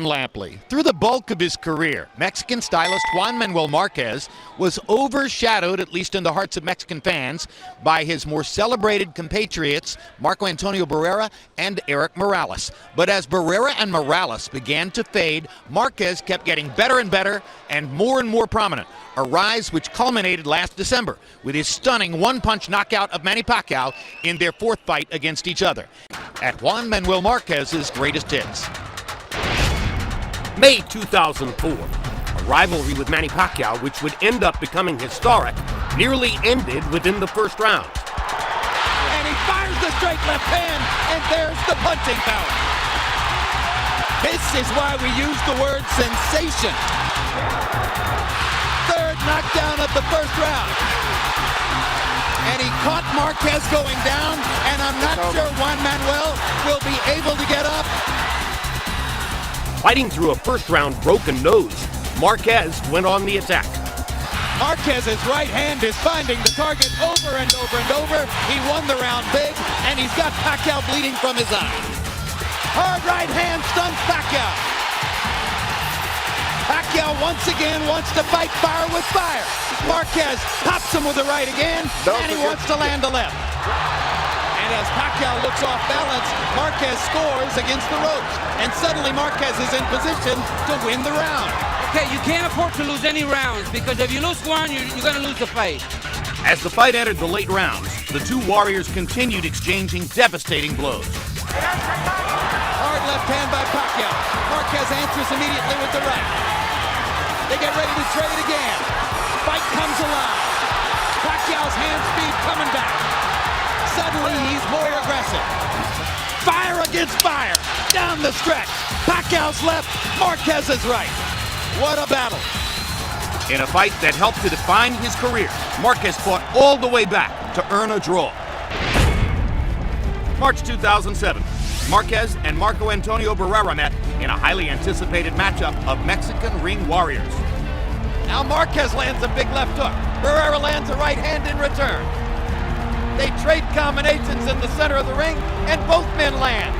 Lampley. Through the bulk of his career, Mexican stylist Juan Manuel Marquez was overshadowed, at least in the hearts of Mexican fans, by his more celebrated compatriots Marco Antonio Barrera and Erik Morales. But as Barrera and Morales began to fade, Marquez kept getting better and better and more prominent, a rise which culminated last December with his stunning one-punch knockout of Manny Pacquiao in their fourth fight against each other. At Juan Manuel Marquez's greatest hits. May 2004, a rivalry with Manny Pacquiao, which would end up becoming historic, nearly ended within the first round. And he fires the straight left hand, and there's the punching power. This is why we use the word sensation. Third knockdown of the first round. And he caught Marquez going down, and I'm not sure Juan Manuel will be able to get up. Fighting through a first-round broken nose, Marquez went on the attack. Marquez's right hand is finding the target over and over and over. He won the round big, and he's got Pacquiao bleeding from his eye. Hard right hand stuns Pacquiao. Pacquiao once again wants to fight fire with fire. Marquez pops him with the right again, and he wants to land the left. And as Pacquiao looks off balance, Marquez scores against the ropes. And suddenly Marquez is in position to win the round. Okay, you can't afford to lose any rounds, because if you lose one, you're going to lose the fight. As the fight entered the late rounds, the two warriors continued exchanging devastating blows. Hard left hand by Pacquiao. Marquez answers immediately with the right. They get ready to trade again. Fight comes alive. Pacquiao's hand speed coming back. Suddenly, he's more aggressive. Fire against fire, down the stretch. Pacquiao's left, Marquez's right. What a battle. In a fight that helped to define his career, Marquez fought all the way back to earn a draw. March 2007, Marquez and Marco Antonio Barrera met in a highly anticipated matchup of Mexican ring warriors. Now Marquez lands a big left hook. Barrera lands a right hand in return. They trade combinations in the center of the ring, and both men land.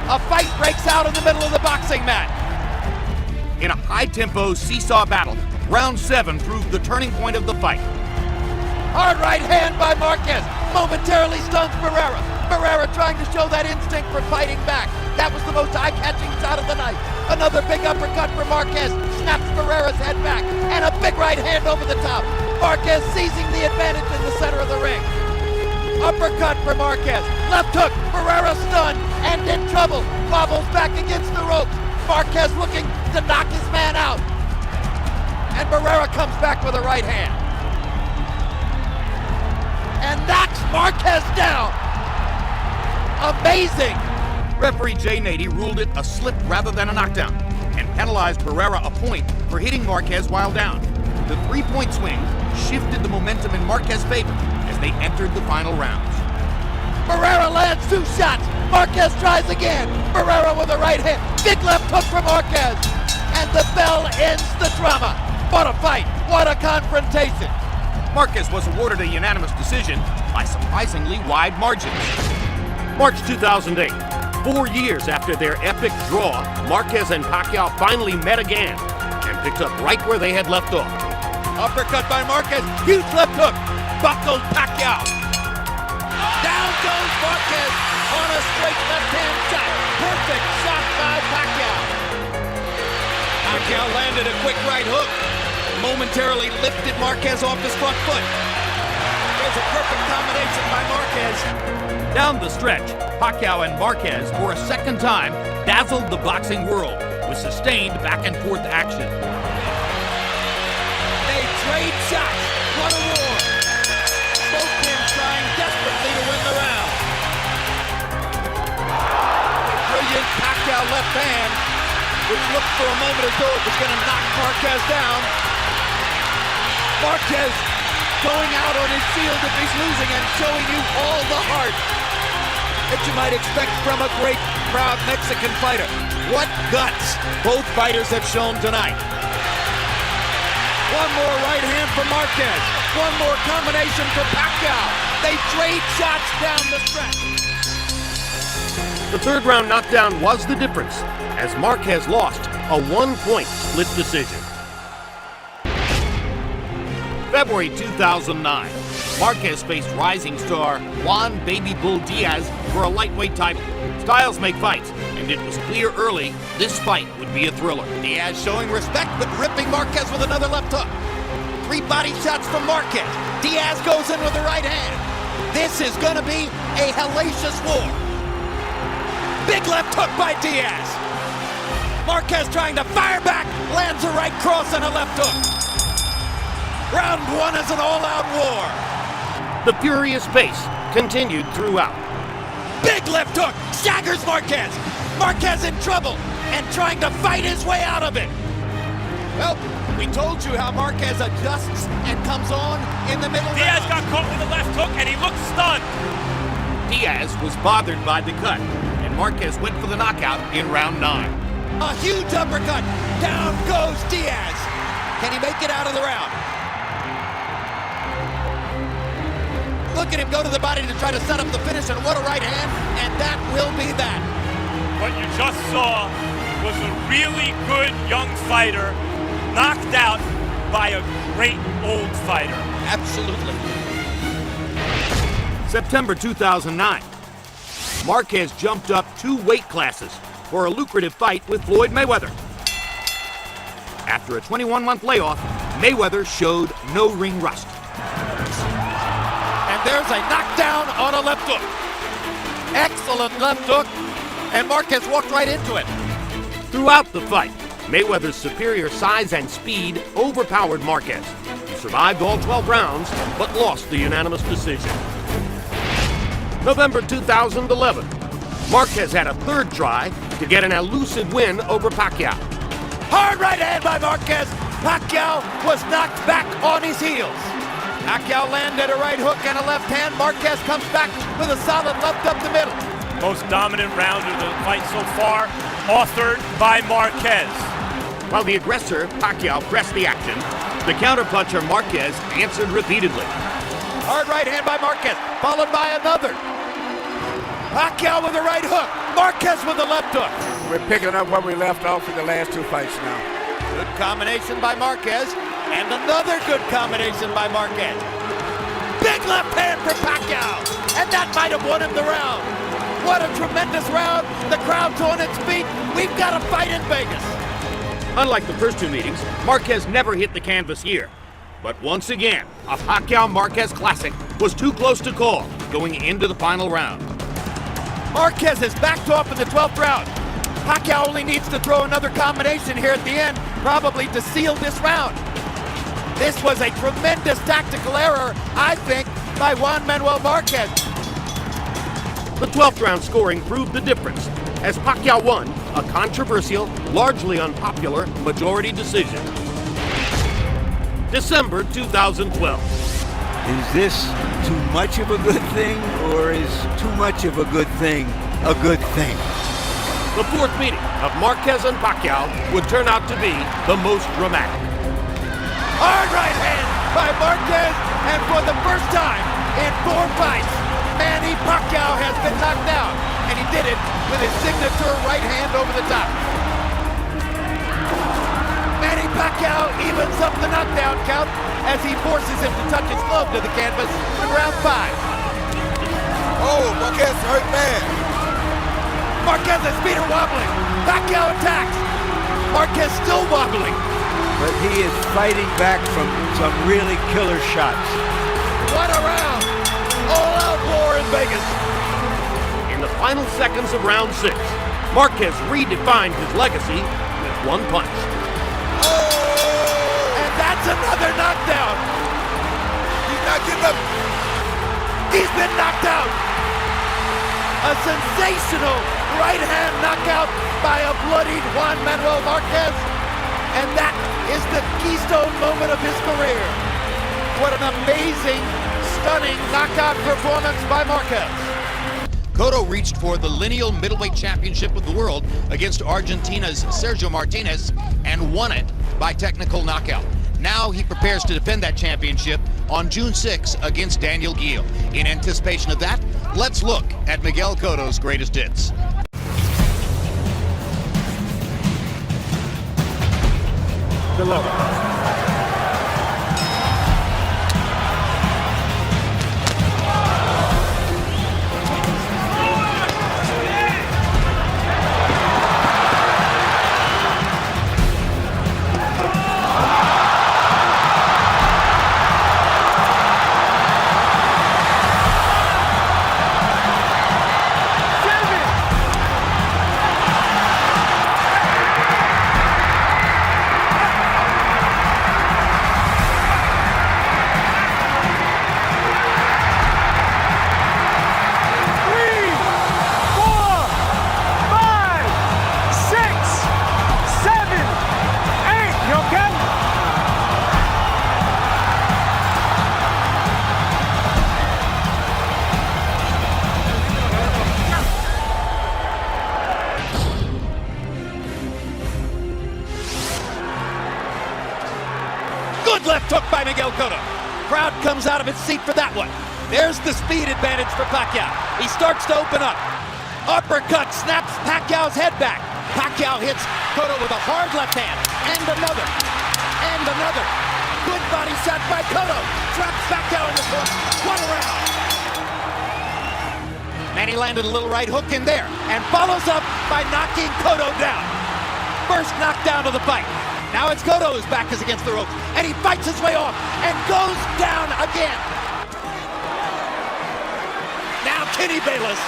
A fight breaks out in the middle of the boxing mat. In a high-tempo seesaw battle, round 7 proved the turning point of the fight. Hard right hand by Marquez, momentarily stuns Barrera. Barrera trying to show that instinct for fighting back. That was the most eye-catching shot of the night. Another big uppercut for Marquez, snaps Barrera's head back, and a big right hand over the top. Marquez seizing the advantage in the center of the ring. Uppercut for Marquez. Left hook. Barrera stunned and in trouble. Wobbles back against the ropes. Marquez looking to knock his man out. And Barrera comes back with a right hand. And knocks Marquez down. Amazing. Referee Jay Nady ruled it a slip rather than a knockdown and penalized Barrera a point for hitting Marquez while down. The 3-point swing shifted the momentum in Marquez's favor as they entered the final rounds. Barrera lands 2 shots. Marquez tries again. Barrera with a right hand. Big left hook from Marquez. And the bell ends the drama. What a fight. What a confrontation. Marquez was awarded a unanimous decision by surprisingly wide margins. March 2008. 4 years after their epic draw, Marquez and Pacquiao finally met again and picked up right where they had left off. Uppercut by Marquez, huge left hook, buckles Pacquiao. Down goes Marquez on a straight left-hand shot. Perfect shot by Pacquiao. Pacquiao landed a quick right hook, momentarily lifted Marquez off his front foot. There's a perfect combination by Marquez. Down the stretch, Pacquiao and Marquez, for a second time, dazzled the boxing world with sustained back-and-forth action. They trade shots. What a war. Both men trying desperately to win the round. A brilliant Pacquiao left hand, which looked for a moment as though it was going to knock Marquez down. Marquez going out on his shield if he's losing and showing you all the heart that you might expect from a great, proud Mexican fighter. What guts both fighters have shown tonight. One more right hand for Marquez. One more combination for Pacquiao. They trade shots down the stretch. The third round knockdown was the difference, as Marquez lost a 1-point split decision. February 2009, Marquez faced rising star Juan Baby Bull Diaz for a lightweight title. Styles make fights, and it was clear early this fight would be a thriller. Diaz showing respect, but ripping Marquez with another left hook. 3 body shots from Marquez. Diaz goes in with the right hand. This is going to be a hellacious war. Big left hook by Diaz. Marquez trying to fire back, lands a right cross and a left hook. Round 1 is an all-out war. The furious pace continued throughout. Big left hook, staggers Marquez. Marquez in trouble and trying to fight his way out of it. Well, we told you how Marquez adjusts and comes on in the middle. Diaz got caught with a left hook and he looked stunned. Diaz was bothered by the cut, and Marquez went for the knockout in round 9. A huge uppercut. Down goes Diaz. Can he make it out of the round? Look at him go to the body to try to set up the finish, and what a right hand, and that will be that. What you just saw was a really good young fighter knocked out by a great old fighter. Absolutely. September 2009, Marquez jumped up 2 weight classes for a lucrative fight with Floyd Mayweather. After a 21-month layoff, Mayweather showed no ring rust. And there's a knockdown on a left hook. Excellent left hook, and Marquez walked right into it. Throughout the fight, Mayweather's superior size and speed overpowered Marquez. He survived all 12 rounds, but lost the unanimous decision. November 2011, Marquez had a 3rd try to get an elusive win over Pacquiao. Hard right hand by Marquez. Pacquiao was knocked back on his heels. Pacquiao landed a right hook and a left hand. Marquez comes back with a solid left up the middle. Most dominant round of the fight so far, authored by Marquez. While the aggressor, Pacquiao, pressed the action, the counterpuncher Marquez answered repeatedly. Hard right hand by Marquez, followed by another. Pacquiao with a right hook. Marquez with a left hook. We're picking up where we left off in the last 2 fights now. Good combination by Marquez, and another good combination by Marquez. Big left hand for Pacquiao, and that might have won him the round. What a tremendous round. The crowd's on its feet. We've got a fight in Vegas. Unlike the first 2 meetings, Marquez never hit the canvas here. But once again, a Pacquiao-Marquez classic was too close to call going into the final round. Marquez has backed off in the 12th round. Pacquiao only needs to throw another combination here at the end, probably to seal this round. This was a tremendous tactical error, I think, by Manuel Marquez. The 12th round scoring proved the difference, as Pacquiao won a controversial, largely unpopular majority decision. December 2012. Is this too much of a good thing, or is too much of a good thing a good thing? The 4th meeting of Marquez and Pacquiao would turn out to be the most dramatic. Hard right hand by Marquez, and for the first time in 4 fights, Manny Pacquiao has been knocked out, and he did it with his signature right hand over the top. Manny Pacquiao evens up the knockdown count as he forces him to touch his glove to the canvas in round 5. Oh, Marquez hurt bad. Marquez's feet are wobbling. Pacquiao attacks. Marquez still wobbling. But he is fighting back from some really killer shots. What a round. All-out war in Vegas. In the final seconds of round 6, Marquez redefined his legacy with 1 punch. Oh! And that's another knockdown. He's not getting up. He's been knocked out. A sensational right hand knockout by a bloodied Manuel Marquez. And that is the keystone moment of his career. What an amazing, stunning knockout performance by Marquez. Cotto reached for the lineal middleweight championship of the world against Argentina's Sergio Martinez and won it by technical knockout. Now he prepares to defend that championship on June 6 against Daniel Gil. In anticipation of that, let's look at Miguel Cotto's greatest hits. below. Good left hook by Miguel Cotto. Crowd comes out of its seat for that one. There's the speed advantage for Pacquiao. He starts to open up. Uppercut snaps Pacquiao's head back. Pacquiao hits Cotto with a hard left hand. And another. And another. Good body shot by Cotto. Traps Pacquiao in the corner. What a round. Manny landed a little right hook in there. And follows up by knocking Cotto down. First knockdown of the fight. Now it's Cotto whose back is against the ropes, and he fights his way off and goes down again. Now Kenny Bayless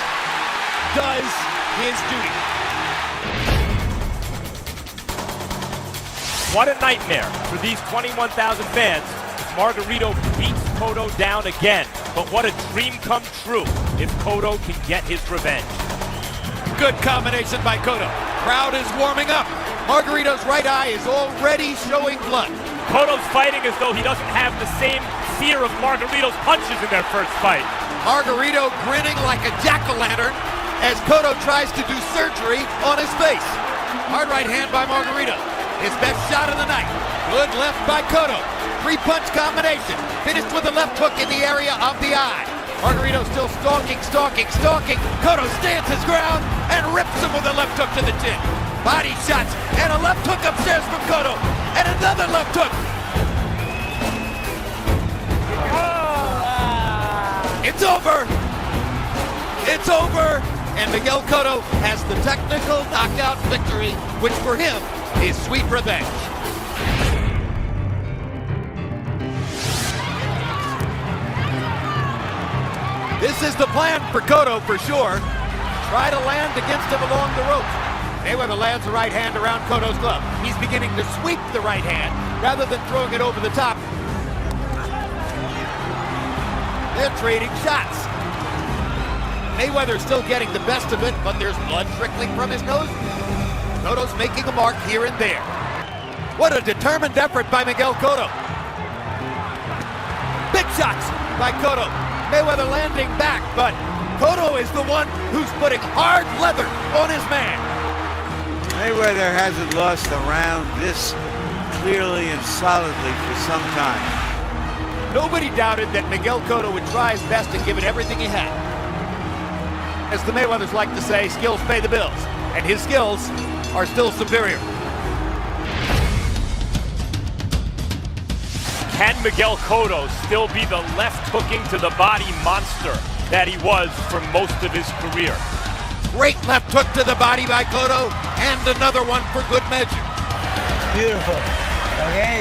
does his duty. What a nightmare for these 21,000 fans. Margarito beats Cotto down again. But what a dream come true if Cotto can get his revenge. Good combination by Cotto. Crowd is warming up. Margarito's right eye is already showing blood. Cotto's fighting as though he doesn't have the same fear of Margarito's punches in their first fight. Margarito grinning like a jack-o'-lantern as Cotto tries to do surgery on his face. Hard right hand by Margarito. His best shot of the night. Good left by Cotto. Three-punch combination. Finished with a left hook in the area of the eye. Margarito still stalking. Cotto stands his ground and rips him with a left hook to the chin. Body shots and a left hook upstairs from Cotto. And another left hook. It's over. It's over. And Miguel Cotto has the technical knockout victory, which for him is sweet revenge. This is the plan for Cotto for sure. Try to land against him along the rope. Mayweather lands the right hand around Cotto's glove. He's beginning to sweep the right hand rather than throwing it over the top. They're trading shots. Mayweather's still getting the best of it, but there's blood trickling from his nose. Cotto's making a mark here and there. What a determined effort by Miguel Cotto. Big shots by Cotto. Mayweather landing back, but Cotto is the one who's putting hard leather on his man. Mayweather hasn't lost a round this clearly and solidly for some time. Nobody doubted that Miguel Cotto would try his best and give it everything he had. As the Mayweathers like to say, skills pay the bills, and his skills are still superior. Can Miguel Cotto still be the left-hooking to the body monster that he was for most of his career? Great left hook to the body by Cotto, and another one for good measure. Beautiful. Okay,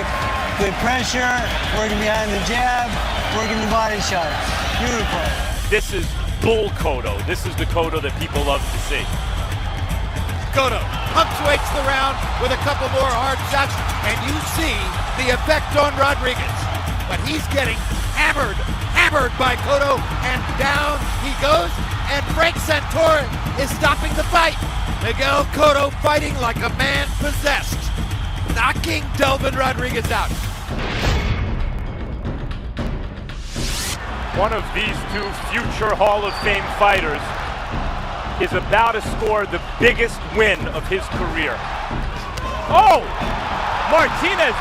good pressure, working behind the jab, working the body shot. Beautiful. This is bull Cotto. This is the Cotto that people love to see. Cotto punctuates the round with a couple more hard shots, and you see the effect on Rodriguez. But he's getting hammered by Cotto, and down he goes, and Frank Santor is stopping the fight. Miguel Cotto fighting like a man possessed, knocking Delvin Rodriguez out. One of these two future Hall of Fame fighters is about to score the biggest win of his career. Oh! Martinez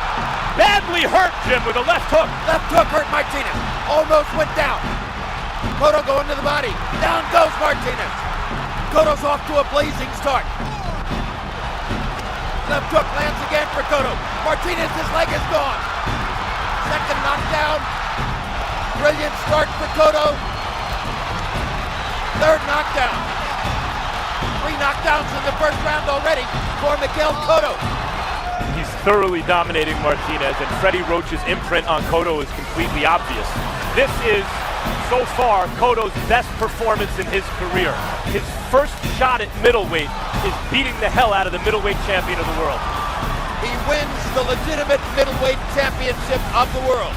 badly hurt Jim with a left hook. Left hook hurt Martinez. Almost went down. Cotto going to the body. Down goes Martinez. Cotto's off to a blazing start. left hook lands again for Cotto. Martinez's leg is gone. Second knockdown. Brilliant start for Cotto. Third knockdown. 3 knockdowns in the first round already for Miguel Cotto. He's thoroughly dominating Martinez, and Freddie Roach's imprint on Cotto is completely obvious. This is, so far, Cotto's best performance in his career. His first shot at middleweight is beating the hell out of the middleweight champion of the world. He wins the legitimate middleweight championship of the world.